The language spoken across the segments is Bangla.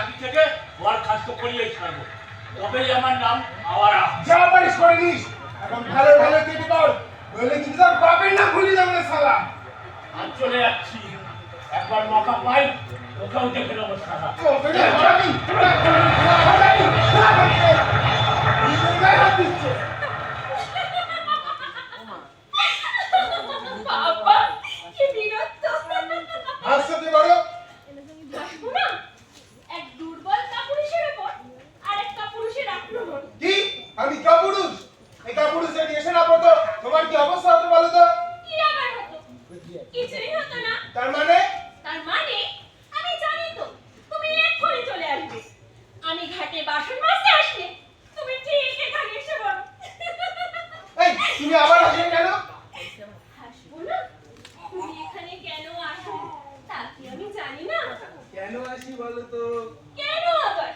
চাকরি থেকে বরখাস্ত করিয়েই ছাড়বো, তবেই আমার নাম আওয়ারা। যা পারিস করে নিস, এখন ভালো ভালো কেটে কর, নইলে কিন্তু তোর বাপের না ভুলি যাবে না শালা। আর চলে যাচ্ছি, একবার মকা পাই ওকেও দেখে নেবো শালা। আমি কাপুরুষ, এই কাপুরুষের এসে না পড়তো তোমার কি অবস্থা হতো বলো তো? কি আবার হতো? কিছুই হতো না। তার মানে আমি জানি তো তুমি এক্ষুনি চলে আসবে। আমি ঘাটে বাসন মাজতে আসলে তুমি ঠিক এখানে এসে বলো। এই তুমি আবার আসলে কেন? হাসবো না? তুমি এখানে কেন আসো তা কি আমি জানি না? কেন আসি বলো তো? কেন আবার?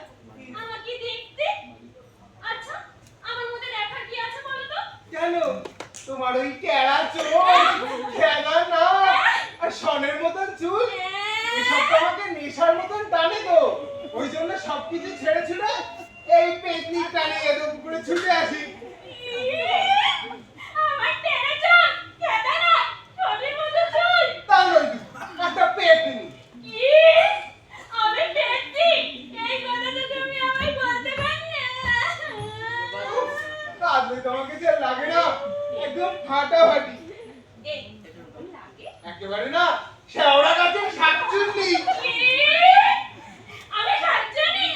আমাকে দেখতে? আচ্ছা, আমার মধ্যে দেখার কি আছে বলো তো? কেন? তোমার ওই টেরা চোখ, খেলা না আর সনের মতন চুল, এসব তোমাকে নেশার মতন টানে তো, ওই জন্য সবকিছু ছেড়ে ছুড়ে এই পেতনি টানে এদম করে ছুটে আসি। আমার টেরা চোখ, খেদা না, সনের মতো চুল। তা নয় তো, একটা পেতনি। কি? আমি পেতনি? এই কথা তো তুমি আমায় বলতে পারলে। কাজে তোমাকে যে লাগে না, একদম ফাটাফাটি। এই কেমন লাগে? একেবারে না, শেওড়া গাছের শাকচুন্নি। কি? আমি সাতজনই?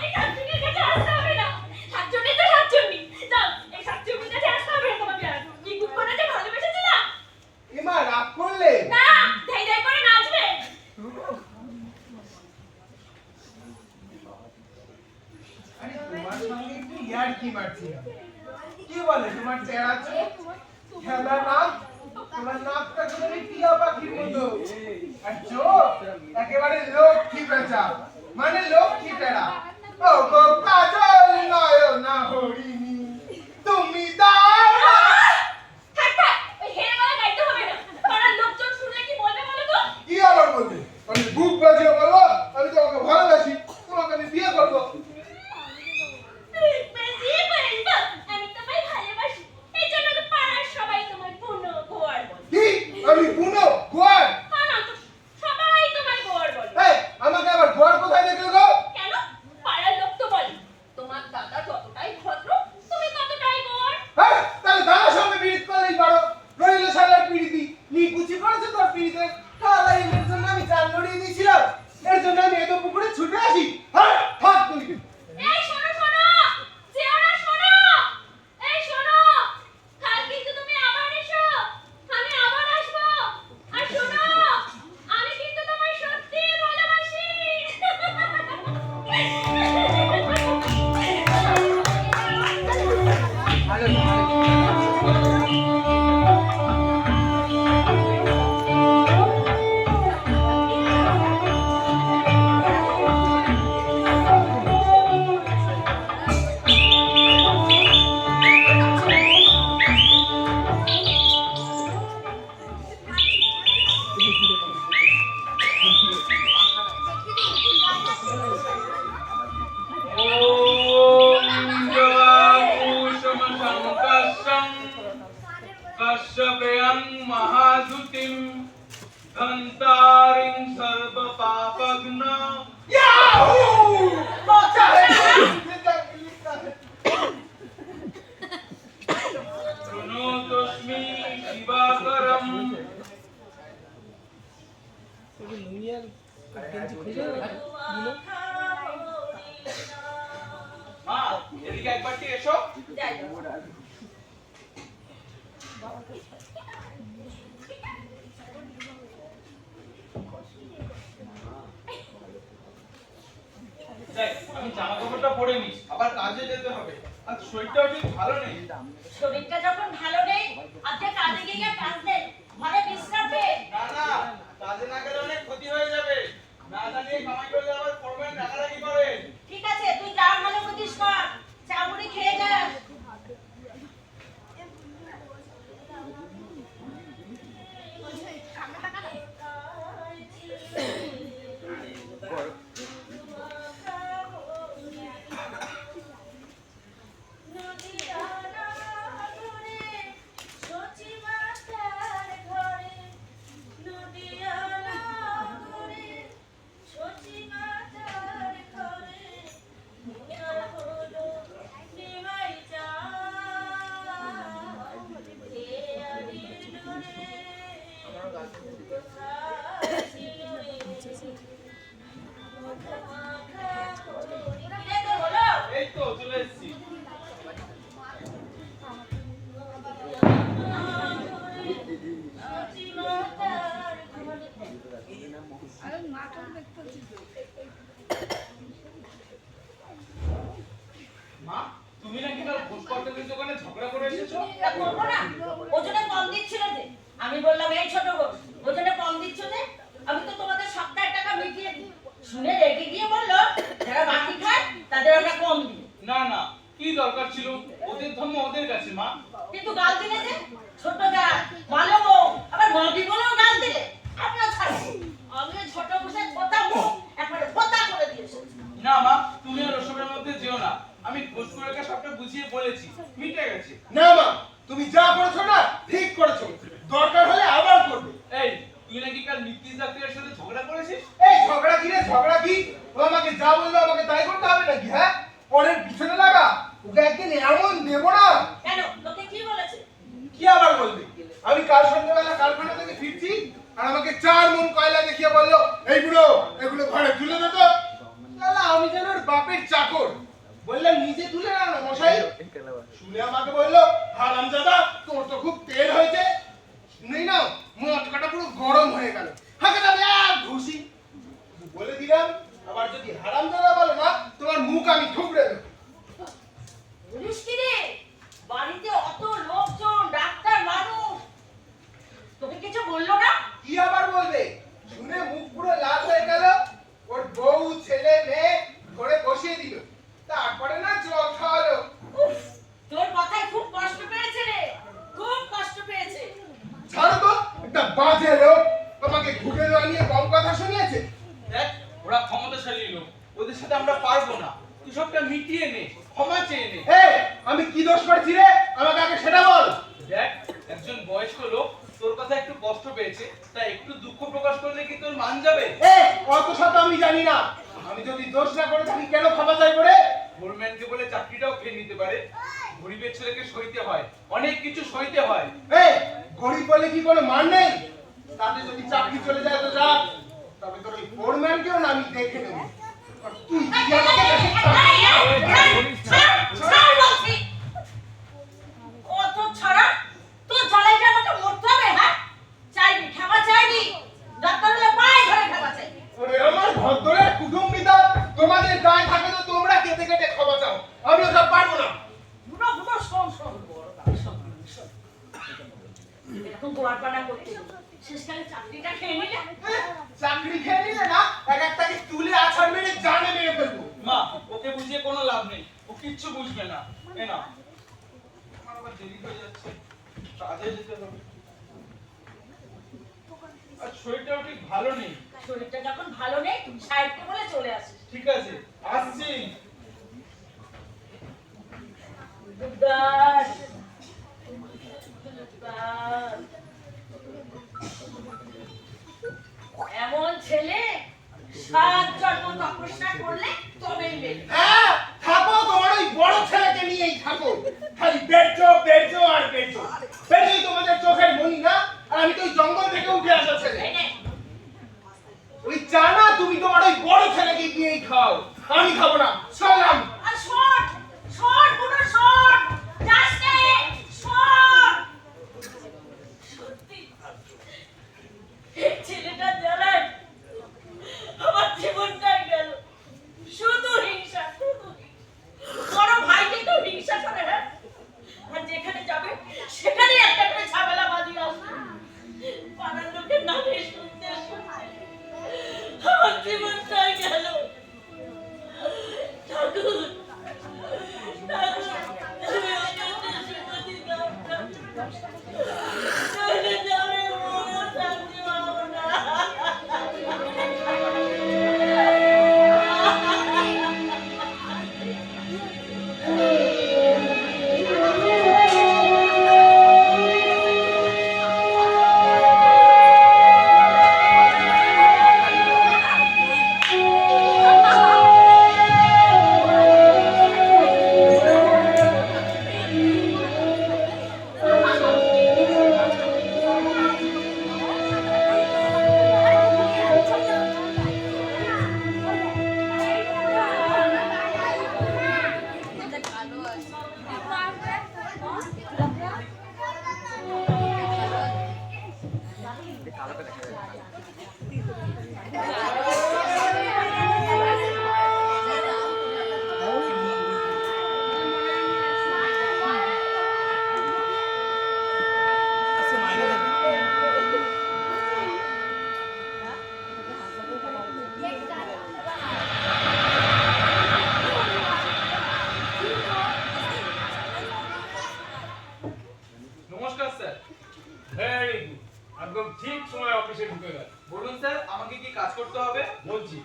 এই সাতজনের কাছে আসতে হবে না। সাতজনই তো সাতজনই। যাও, এই সাতজনের কাছে আসতে হবে না তোমাকে আর। কি খুব করে যে ভালোবেসেছিলাম। এমা রাগ করলে? না, ধাই ধাই করে নাচবে। আরে তোমার সঙ্গে একটু ইয়ার্কি মারছিলাম। কি বলে তোমার চেহারা চোখ, খেলা নাক, তোমার নাকটা একেবারে টিয়া পাখির মতো, আর চোখ একেবারে লক্ষ্মী পেঁচা, মানে লক্ষ্মী টেরা। ও গো কাজল নয়না হরিণী, তুমি দাও না। থাক থাক, ওই হেরে গলা গাইতে হবে না। পাড়ার লোকজন শুনলে কি বলবে বলো তো? কি আবার বলবে? আমি বুক বাজিয়ে বলবো আমি তোমাকে ভালোবাসি, তোমাকে আমি বিয়ে করবো। বেশি বলবো, আমি তোমায় ভালোবাসি। এই জন্য তো পাড়ার সবাই তোমায় বুনো গোয়ার বলে। কি? আমি বুনো গোয়ার? না তো, সবাই তোমায় গোয়ার বলে। এই আমাকে আবার গোয়ার কোথায় দেখলে গো? কেন? পাড়ার লোক তো বলে তোমার দাদা যতটাই ভদ্র তুমি ততটাই গোয়ার। হ্যাঁ, তাহলে দাদার সঙ্গে পিড়িত করলেই পারো, রইল শালার পিড়িতি, নিকুচি করেছে তোর পিড়িতে, শালা এর জন্য আমি চাল লড়িয়ে দিয়েছিলাম, এর জন্য আমি এত পুকুরে ছুটে আসি। হ্যাঁ থাক তুই। এই শোনো শোনো, যেও না শোনো, এই শোনো, কাল কিন্তু তুমি আবার এসো, আমি আবার আসবো। আর শোনো, আমি কিন্তু তোমায় সত্যিই ভালোবাসি। कश्यपेयं महाजुतिं धन्तारिं सर्वपापघ्न ইয়াহু! বাচ্চা হয়ে शृणोतुस्मि दिवाकरम् মা এদিকে একবারটি এসো। আমি জামা কাপড়টা পরে নিস, আবার কাজে যেতে হবে, আর শরীরটাও ঠিক ভালো নেই। শরীরটা যখন ভালো নেই, আজকে কাজে গিয়ে কাজ নেই, ঘরে বিশ্রাম পেয়ে। না না, কাজে না গেলে অনেক ক্ষতি হয়ে যাবে, না জানিয়ে কামাই করলে আবার পড়বেন রাগারাগি করেন। ঠিক আছে, তুই যা ভালো বুঝিস কর, চা মুড়ি খেয়ে যাস। ও আমাকে যা বলবে আমাকে তাই করতে হবে নাকি? হ্যাঁ, পরের পিছনে লাগা। ওকে একদিন এমন দেবো না। কেন তোকে কি বলেছে? কি আবার বলবে? আমি কাল সন্ধ্যাবেলা কারখানা থেকে ফিরছি আর আমাকে 4 মণ কয়লা দেখিয়ে বললো, এই বুড়ো এগুলো ঘরে তুলে দে তো। শালা আমি যেন ওর বাপের চাকর। বললাম নিজে তুলে নাও না মশাই। শুনে আমাকে বললো, হারামজাদা তোর তো খুব তেল হয়েছে। শুনেই নাও মটকাটা পুরো গরম হয়ে গেল। হাঁকে যাবে এক ঘুষি। বলে দিলাম আবার যদি হারামজাদা বলো না তোমার মুখ আমি ঠুকরে দেবো। বলিস কি রে? বাড়িতে অত লোকজন, ডাক্তার মানুষ, তোকে কিছু বললো না? কি আবার বলবে? শুনে মুখ পুরো লাল হয়ে গেল। ওর বউ ছেলে মেয়ে ধরে বসিয়ে দিল, তারপরে না জল খাওয়ালো। উফ, তোর কথায় খুব কষ্ট পেয়েছে রে, খুব কষ্ট পেয়েছে। ছাড়ো তো, একটা বাজে লোক তোমাকে ঘুরে নিয়ে কম কথা শুনিয়েছে। দেখ ওরা ক্ষমতাশালী লোক, ওদের সাথে আমরা পারবো না। তুই সবটা মিটিয়ে নে, ক্ষমা চেয়ে নে। আমি কি দোষ করেছি রে? আমাকে আগে সেটা বল। দেখ একজন বয়স্ক লোক তোর কথা একটু কষ্ট পেয়েছে, তাই একটু দুঃখ প্রকাশ করলে কি তোর মান যাবে? অত শত আমি জানি না। আমি যদি দোষ না করে থাকি কেন ক্ষমা চাই করে? ফোরম্যানকে বলে চাকরিটাও খেয়ে নিতে পারে। গরিবের ছেলেকে সইতে হয়, অনেক কিছু সইতে হয়। গরিব বলে কি কোনো মান নেই? তাতে যদি চাকরি চলে যায় তো যাক, তবে তোর ওই ফোরম্যানকেও না আমি দেখে নেব। আর তুই কি আমাকে বেশি ছাড় বলছি। কত ছাড়া? তোর জ্বালাইটা আমাকে মরতে হবে? হ্যাঁ, চাইবি ক্ষমা চাইবি, ডাক্তার হলে পায়ে ধরে ক্ষমা চাইবি। ওরে আমার ভদ্রের কুটুম্বিতা, তোমাদের গায়ে থাকে তো তোমরা কেটে কেটে ক্ষমা চাও। আমি ওটা পারবো না। বুড়ো বুড়ো শোন শোন, বড় কথা শোন শোন। এরকম গোয়ারপানা করতে শেষকালে চাকরিটা খেয়ে নিলে? চাকরি খেয়ে নিলে না এক একটাকে তুলে আছাড় মেরে জানে মেরে ফেলবো। মা, ওকে বুঝিয়ে কোনো লাভ নেই, ও কিচ্ছু বুঝবে না। এ না, আমার আবার দেরি হয়ে যাচ্ছে, কাজে যেতে হবে। আর শরীরটাও ঠিক ভালো নেই। শরীরটা যখন ভালো নেই সাহেবকে বলে চলে আসিস। ঠিক আছে, আসছি। দুর্গাস এমন ছেলে 7 জন্ম তপস্যা করলে তবেই মেলে। থাকো তোমার ওই বড় ছেলেকে নিয়েই থাকো। খালি বেচো বেচো আর বেচো। বেচোই তোমাদের চোখের মনি না? আর আমি তো ওই জঙ্গল থেকে উঠে আসা ছেলে। এই নে, ওই চা না তুমি তোমার ওই বড় ছেলেকে দিয়েই খাও, আমি খাবো না। সালাম। আর শোন শোন বুড়ো শোন, যাস নে, শোন। সত্যি এই ছেলেটা জ্বালায় আমার জীবনটাই গেল। শুধু হিংসা, শুধু বড় ভাইকে তো হিংসা করে। হ্যাঁ, আর যেখানে যাবে সেখানেই একটা করে ঝামেলা বাঁধিয়ে আসবে। পাড়ার লোকের নামে শুনতে শুনতে আমার জীবনটাই গেল। ঠাকুর ঠাকুর, তুমি আমাকে সুমতি দাও না, নইলে যে আমি মরে শান্তি পাবো না। নমস্কার স্যার। ভেরি গুড, একদম ঠিক সময় অফিসে ঢুকে গেল। বলুন স্যার, আমাকে কি কাজ করতে হবে? বলছি,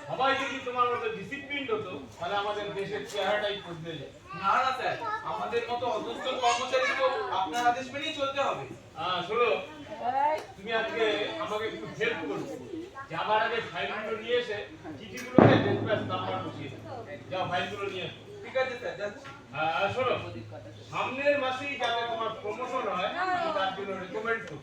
সবাই যদি তোমার মতো ডিসিপ্লিন হতো তাহলে আমাদের দেশের চেহারাটাই বদলে যেত। না না স্যার, আমাদের মতো অদুস্থ কর্মচারী তো আপনার আদেশ মেনেই চলতে হবে। শোনো, তুমি আজকে আমাকে একটু হেল্প করবে। যাবার আগে ফাইলগুলো নিয়ে এসে চিঠিগুলো কাছে ডিসপ্যাচ নাম্বার বসিয়ে দাও। যাও ফাইলগুলো নিয়ে এসো। ঠিক আছে স্যার, যাচ্ছি। আর শোনো, সামনের মাসেই যাতে তোমার প্রমোশন হয় তার জন্য রিকমেন্ড করো।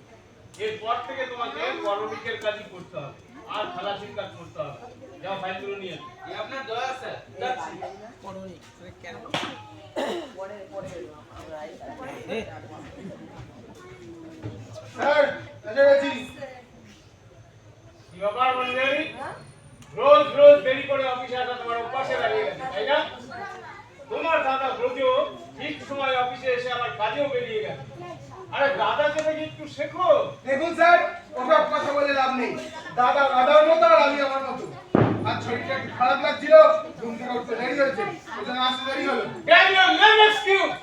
এরপর থেকে তোমাকে গরমিকের কাজই করতে হবে, আর খালাসির কাজ করতে হবে। যাও ফাইলগুলো নিয়ে এসো। এই আপনার দয়া স্যার, যাচ্ছি। স্যার এসে গেছি। কি ব্যাপার মঞ্জুরি? রোজ রোজ দেরি করে অফিসে আসা তোমার অভ্যাসে দাঁড়িয়ে গেছে, তাই না? তোমার দাদা রোজও ঠিক সময় অফিসে এসে আবার কাজেও বেরিয়ে গেছে। আরে দাদাকে দেখে একটু শেখো। দেখুন স্যার, ওসব কথা বলে লাভ নেই। দাদা দাদার মতো আর আমি আমার মতো। আর শরীরটা একটু খারাপ লাগছিল, ঘুম থেকে উঠতে দেরি হয়েছে, ওই জন্য আসতে দেরি হলো। Can you name excuse?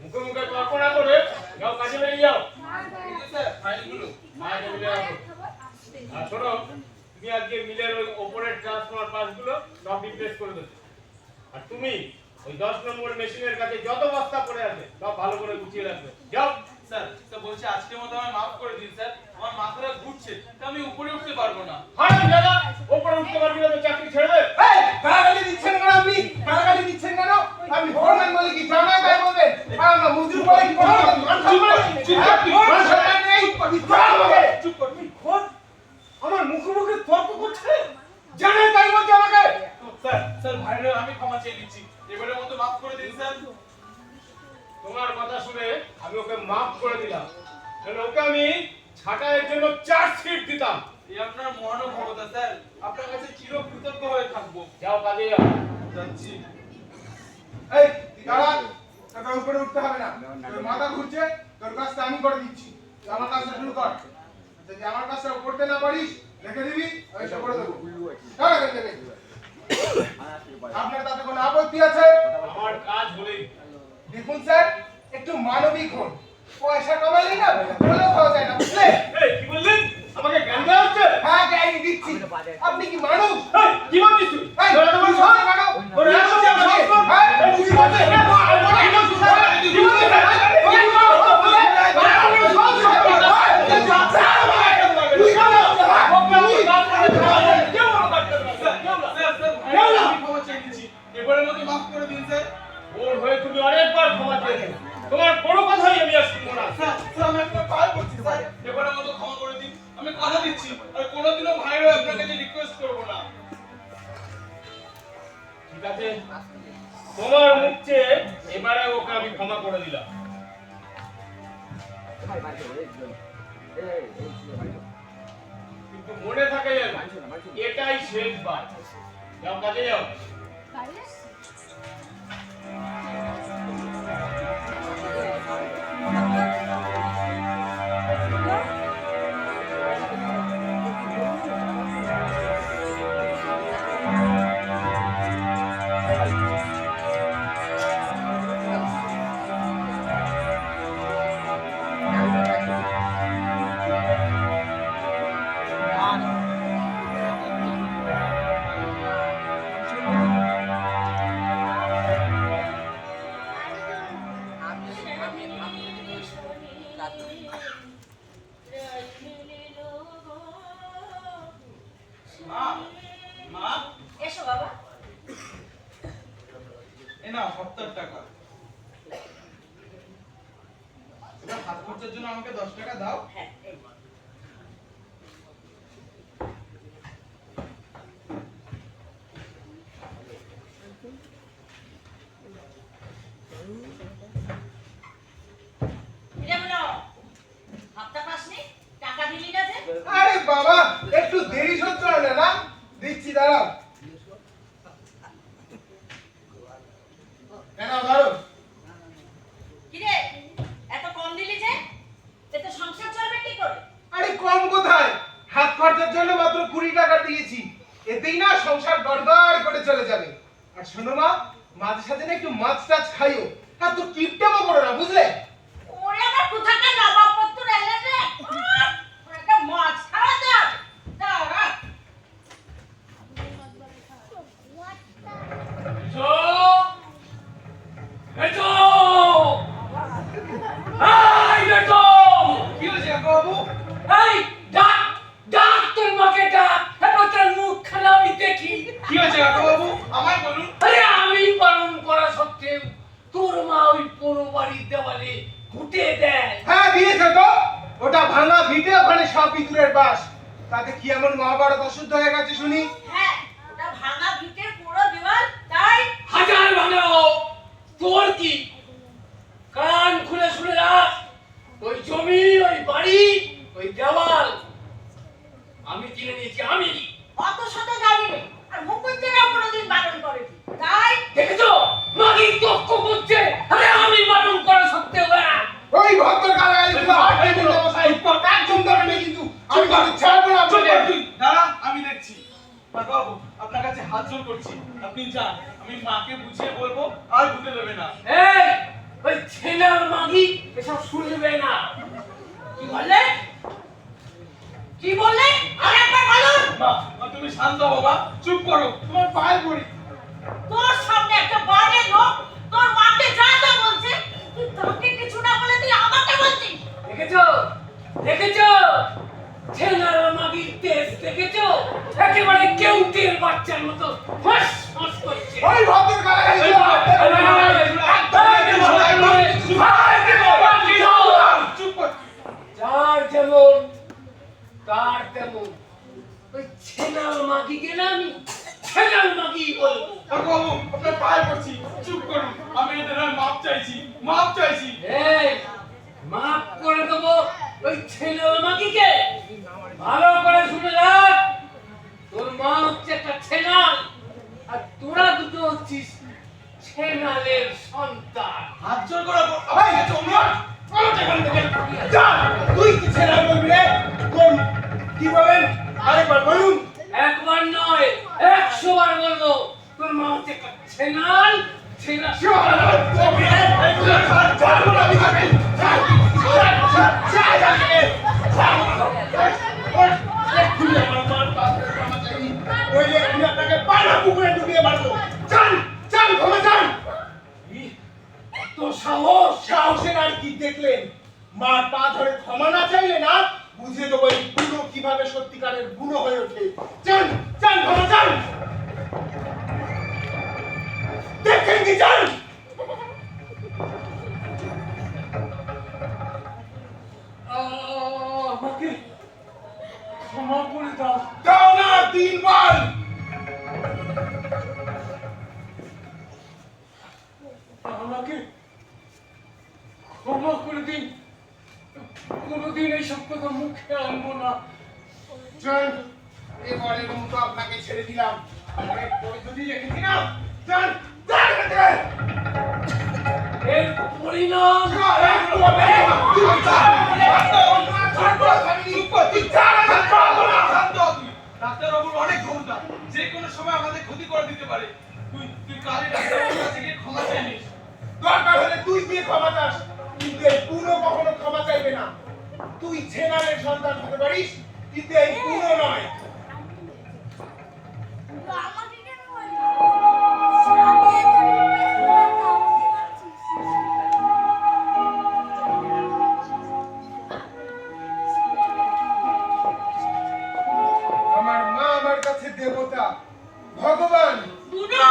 মুখে মুখে তর্ক না করে যাও কাজে বেরিয়ে যাও। এই যে স্যার, ফাইলগুলো। মায়ের টেবিলে রাখো। আর শোনো, তুমি আজকে মিলের ওই ওপরের ট্রান্সফার পাসগুলো সব রিপ্লেস করে দেবে। আর তুমি ওই 10 নম্বর মেশিনের কাছে যত বস্তা পড়ে আছে সব ভালো করে গুছিয়ে রাখবে। যাও। স্যার, স্যার বলছি আজকের মতো আমায় মাফ করে দিন স্যার। আমার মাথাটা ঘুরছে, তা আমি উপরে উঠতে পারবো না। হাই দাদা, ওপরে উঠতে পারবি না তো চাকরি ছেড়ে দে। এই, গালাগালি দিচ্ছেন কেন আপনি? গালাগালি দিচ্ছেন কেন? আপনি ফোরম্যান বলে কি জানা তাই বলবেন? আর আমরা মজদুর বলে কি বলবেন? চুপ কর। আমার মুখে মুখে তর্ক করছে, জানে তাই বলছে আমাকে। স্যার, স্যার ভাইরে আমি ক্ষমা চেয়ে নিচ্ছি। এবারের মতো মাফ করে দিন স্যার। তোমার কথা শুনে আমি ওকে মাফ করে দিলাম, কারণ ওকে আমি ছাঁটাইয়ের জন্য চার্জশিট দিতাম। এই আপনার মহানুভবতা স্যার, আপনার কাছে চিরকৃতজ্ঞ হয়ে থাকবো। যাও কাজে যাও। যাচ্ছি। এই, তুই দাঁড়া। তোকে উপরে উঠতে হবে না। তোর মাথা ঘুরছে, তোর কাজটা আমি করে দিচ্ছি। তুই আমার কাজটা শুরু কর। যদি আমার কাজটা করতে না পারিস, রেখে দিবি, আমি সব করে দেবো। দাঁড়া, রেখে দে। আপনার তাতে কোনো আপত্তি আছে? আমার কাজ হলেই। দেখুন স্যার, একটু মানবিক হন। পয়সা কামালে না বলেও খাওয়া যায় না, বুঝলে? এই কি বললেন? আমাকে জ্ঞান দেওয়া হচ্ছে? হ্যাঁ, জ্ঞানী দিচ্ছি। আপনি কি মানুষ? এই, কি বলছিস তুই? এই, তোরা তো বলছিস, শোন কেন? তোরা এত বড় সাহস তোর? হ্যাঁ? এই, কি বলছিস? কি বলছিস? আমি ক্ষমা চেয়ে নিচ্ছি। এবারের মতো মাফ করে দিন স্যার। ওর হয়ে তুমি অনেকবার ক্ষমা চেয়েছো, তোমার কোনো কথাই আমি আর শুনবো না। স্যার, স্যার আমি আপনার পায়ে পড়ছি স্যার। এবারের মতো ক্ষমা করে দিন। আমি কথা দিচ্ছি আর কোনোদিনও ভাইয়ের হয়ে আপনার কাছে রিকোয়েস্ট করবো না। ঠিক আছে, তোমার মুখ চেয়ে এবারে ওকে আমি ক্ষমা করে দিলাম। কিন্তু মনে থাকে যেন এটাই শেষবার। যাও কাজে যাও। মা, মা, এসো বাবা। এ নাও 70 টাকা। এবার হাত খরচার জন্য আমাকে 10 টাকা দাও। হ্যাঁ, এই। হাতটা পাসনি, টাকা দিলি না যে? আরে বাবা, একটু দেরি সহ্য হয় না না? দিচ্ছি, দাঁড়াও। কেন ধরো? কিরে, এত কম দিলি যে? এতে সংসার চলবে কি করে? আরে কম কোথায়? হাত খরচার জন্য মাত্র 20 টাকা দিয়েছি। এতেই না সংসার গড়গড় করে চলে যাবে। আর শোনো মা, মাঝে সাঝে না একটু মাছ টাছ খাইও। আর তো কিপটামো করো না, বুঝলে? ওরে আমার কোথাকার নবাবপত্র এলেন রে? একটা মাছ খাওয়া দাও। দাঁড়া। এসো! এসো! এই এসো! কি হয়েছে বাবু? এই ডাক, ডাক তোর মাকে ডাক, এবার তোর মুখ খানা আমি দেখি। কি হয়েছে কাকাবাবু আমায় বলুন। আরে আমি বারণ করা সত্ত্বেও তোর মা ওই পুরো বাড়ির দেওয়ালে ঘুঁটে দেয়। হ্যাঁ দিয়েছে তো, ওটা ভাঙা ভিটে, ওখানে সব ইঁদুরের বাস। তাতে কি এমন মহাভারত অশুদ্ধ হয়ে গেছে শুনি? হ্যাঁ, ওটা ভাঙা ভিটের পুরো দেওয়াল, তাই হাজার ভাঙাও, তোর কি? কান খুলে শুনে রাখ, ওই জমি, ওই বাড়ি, ওই দেওয়াল আমি কিনে নিয়েছি, আমি। অত শত জানি না, আর মুকুজ্জেরাও কোনোদিন বারণ করেনি, তাই দেখেছো মাগি তক্ক করছে। আরে আমি বারণ করা সত্ত্বেও ওই ভদ্র গালাগালিগুলো আটকে দিল মশাই, একদম দরকার নেই কিন্তু। আমি কিন্তু ছাড়বো না চুপ আপনাকে। কর তুই, দাঁড়া আমি দেখছি। কাকাবাবু আপনার কাছে হাত জোড় করছি, আপনি যান, আমি মাকে বুঝিয়ে বলবো আর ঢুকে দেবে না। এই ওই ছেনার মাগি এসব শুনবে না। কি বললে? কি বললে? আরেকবার বলুন। মা তুমি শান্ত হও মা, চুপ করো। তোমার পায়ে পড়ি। তোর সামনে একটা বড় লোক তোর মাকে যা যা বলছে, তুই তাকে কিছু না বলে তুই আমাকে বলছিস। দেখেছো দেখেছো ছেনার মাগির তেজ দেখেছো? একেবারে কেউটের বাচ্চার মতো ফস ফস করছে। ওই ভদ্র গালাগালিগুলো আটকে দিল। চুপ কর। যার যেমন তার তেমন। ওই ছেনার মাগিকে না আমি ছেনার মাগি বলবো। কাকাবাবু আপনার পায়ে পড়ছি, চুপ করুন। আমি এদের হয়ে মাপ চাইছি, মাপ চাইছি। এই মাফ করে দেবো ওই ছেনার মাগিকে। ভালো করে শুনে রাখ, তোর মা হচ্ছে একটা ছেনাল, আর তোরা দুটো হচ্ছিস ছেনালের সন্তান। হাত জোড় করা এই, তোমরা পালাতে এখান থেকে। যা, তুই কি ছেলে বলবি রে? কোন কি বলেন? আরেকবার বলুন। একবার নয় 100 বার বলবো, তোর মা হচ্ছে একটা ছেনাল, ছেনাল। তোর সাহস! সাহসের আর কি দেখলেন? মার পা ধরে ক্ষমা না চাইলে না, বুঝিয়ে দেবো এই বুনো কিভাবে সত্যিকারের বুনো হয়ে ওঠে। চান চান ক্ষমা চান, দেখেন কি চান? আমাকে ক্ষমা করে দাও। দাও না 3 বার। আমাকে ক্ষমা করে দিন, কোনোদিন এইসব কথা মুখে আনবো না। চান, এবারের মতো আপনাকে ছেড়ে দিলাম। অনেক পরিস্থিতি রেখেছি না। চান চান বেটে। এর পরিণাম ডাক্তারবাবুর অনেক ক্ষমতা, যে কোনো সময় আমাদের ক্ষতি করে দিতে পারে। তুই কালই ডাক্তারবাবুর কাছে গিয়ে ক্ষমা চেয়ে নিস। দরকার হলে তুই গিয়ে ক্ষমা চাস, কিন্তু এই পুরো কখনো ক্ষমা চাইবে না। তুই ছেনালের সন্তান হতে পারিস, কিন্তু এই পুরো নয়। আমাকে কেন বললি? আমি এত রিকোয়েস্ট করলাম, বুঝতে পারছিস? আমার মা আমার কাছে দেবতা, ভগবান। বুনো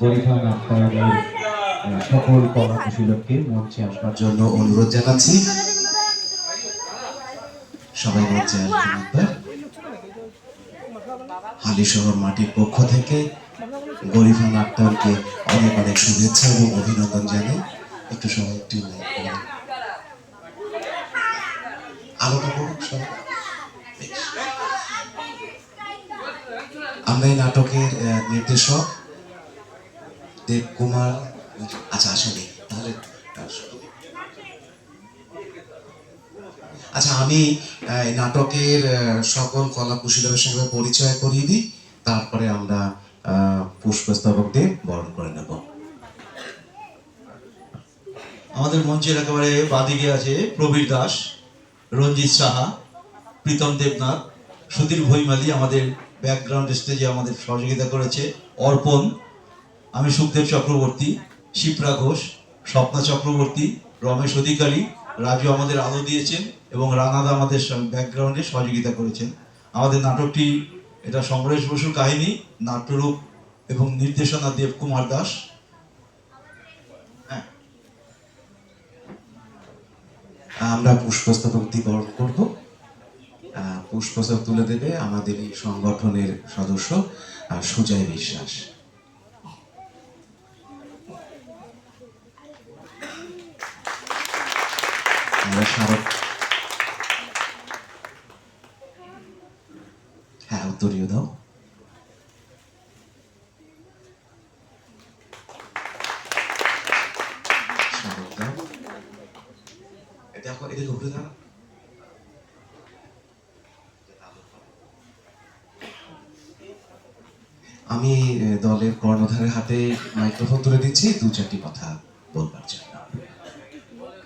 গরিফা নাট্যায়নের সকল কলা কুশলীকে মঞ্চে আসবার জন্য অনুরোধ জানাচ্ছি। সবাই মঞ্চে আসবেন একবার। হালিশহর মাটির পক্ষ থেকে গরিফা নাট্যায়নকে অনেক অনেক শুভেচ্ছা এবং অভিনন্দন জানাই। একটু সবাই একটু আলোটা করুক সবাই। আমরা এই নাটকের নির্দেশক দেবকুমার। আচ্ছা আসলে তাহলে আচ্ছা আমি এই নাটকের সকল কলা কুশলীদের সঙ্গে পরিচয় করিয়ে দিই, তারপরে আমরা পুষ্পস্তবক দিয়ে বরণ করে নেব। আমাদের মঞ্চের একেবারে বাদিকে আছে প্রবীর দাস, রঞ্জিত সাহা, প্রীতম দেবনাথ, সুধীর ভৈমালী আমাদের ব্যাকগ্রাউন্ড স্টেজে আমাদের সহযোগিতা করেছে, অর্পণ, আমি সুখদেব চক্রবর্তী, শিপ্রা ঘোষ, স্বপ্না চক্রবর্তী, রমেশ অধিকারী, রাজু আমাদের আলো দিয়েছেন এবং রানাদা আমাদের ব্যাকগ্রাউন্ডে সহযোগিতা করেছেন। আমাদের নাটকটি এটা সমরেশ বসুর কাহিনী, নাট্যরূপ এবং নির্দেশনা দেবকুমার দাস। আমরা পুষ্পস্তবক দিয়ে বরণ করব। পুষ্পস্তবক তুলে দেবে আমাদের এই সংগঠনের সদস্য সুজয় বিশ্বাস। হ্যাঁ, উত্তরীয় দাও। দেখো এদিকে ঘুরে দাও। আমি দলের কর্ণধারের হাতে মাইক্রোফোন তুলে দিচ্ছি, দু চারটি কথা বলবার জন্য।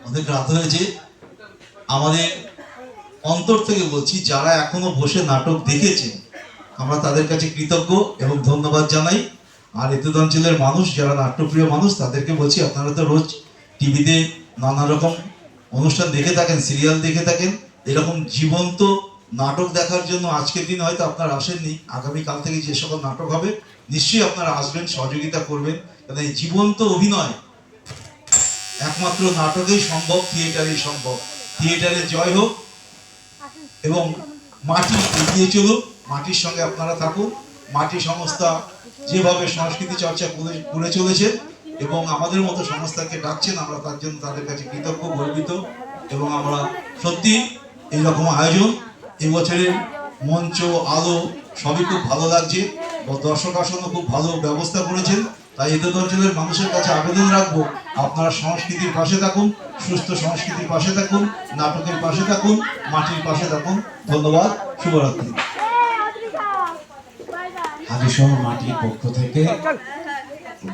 অনেক রাত হয়েছে, আমাদের অন্তর থেকে বলছি যারা এখনো বসে নাটক দেখেছেন আমরা তাদের কাছে কৃতজ্ঞ এবং ধন্যবাদ জানাই। আর এতদ অঞ্চলের মানুষ যারা নাট্যপ্রিয় মানুষ তাদেরকে বলছি আপনারা তো রোজ টিভিতে নানা রকম অনুষ্ঠান দেখে থাকেন, সিরিয়াল দেখে থাকেন, এরকম জীবন্ত নাটক দেখার জন্য আজকের দিন হয়তো আপনারা আসেননি, আগামীকাল থেকে যে সকল নাটক হবে নিশ্চয়ই আপনারা আসবেন, সহযোগিতা করবেন। কারণ এই জীবন্ত অভিনয় একমাত্র নাটকেই সম্ভব, থিয়েটারেই সম্ভব। থিয়েটারে জয় হোক এবং মাটি এগিয়ে চলুক, মাটির সঙ্গে আপনারা থাকুন। মাটি সংস্থা যেভাবে সংস্কৃতি চর্চা করে চলেছে এবং আমাদের মতো সংস্থাকে ডাকছেন, আমরা তার জন্য তাদের কাছে কৃতজ্ঞ, গর্বিত। এবং আমরা সত্যি এইরকম আয়োজন, এবছরের মঞ্চ, আলো সবই খুব ভালো লাগছে। দর্শক আসনও খুব ভালো ব্যবস্থা করেছেন। তাই এতদ অঞ্চলের মানুষের কাছে আবেদন রাখবো, আপনারা সংস্কৃতির পাশে থাকুন, সুস্থ সংস্কৃতির পাশে থাকুন, নাটকের পাশে থাকুন, মাটির পাশে থাকুন। ধন্যবাদ, শুভরাত্রি। হালিশহর মাটির পক্ষ থেকে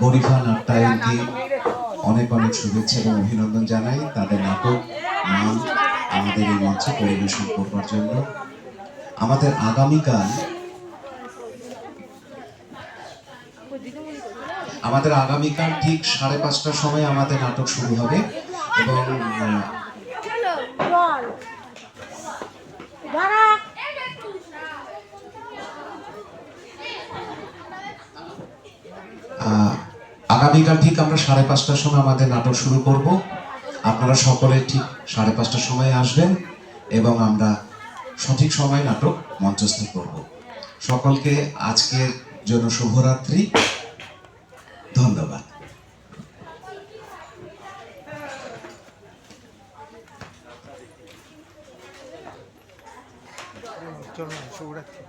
গরিফা নাট্যায়নকে অনেক অনেক শুভেচ্ছা এবং অভিনন্দন জানাই তাদের নাটক নাম আমাদের এই মঞ্চে পরিবেশন করবার জন্য। আমাদের আগামীকাল ঠিক 5:30টার সময় আমাদের নাটক শুরু হবে এবং আগামীকাল ঠিক আমরা 5:30টার সময় আমাদের নাটক শুরু করব। আপনারা সকলে ঠিক 5:30টার সময় আসবেন এবং আমরা সঠিক সময় নাটক মঞ্চস্থ করব। সকলকে আজকের জন্য শুভরাত্রি, ধন্যবাদ। চলো শুভরাত্রি।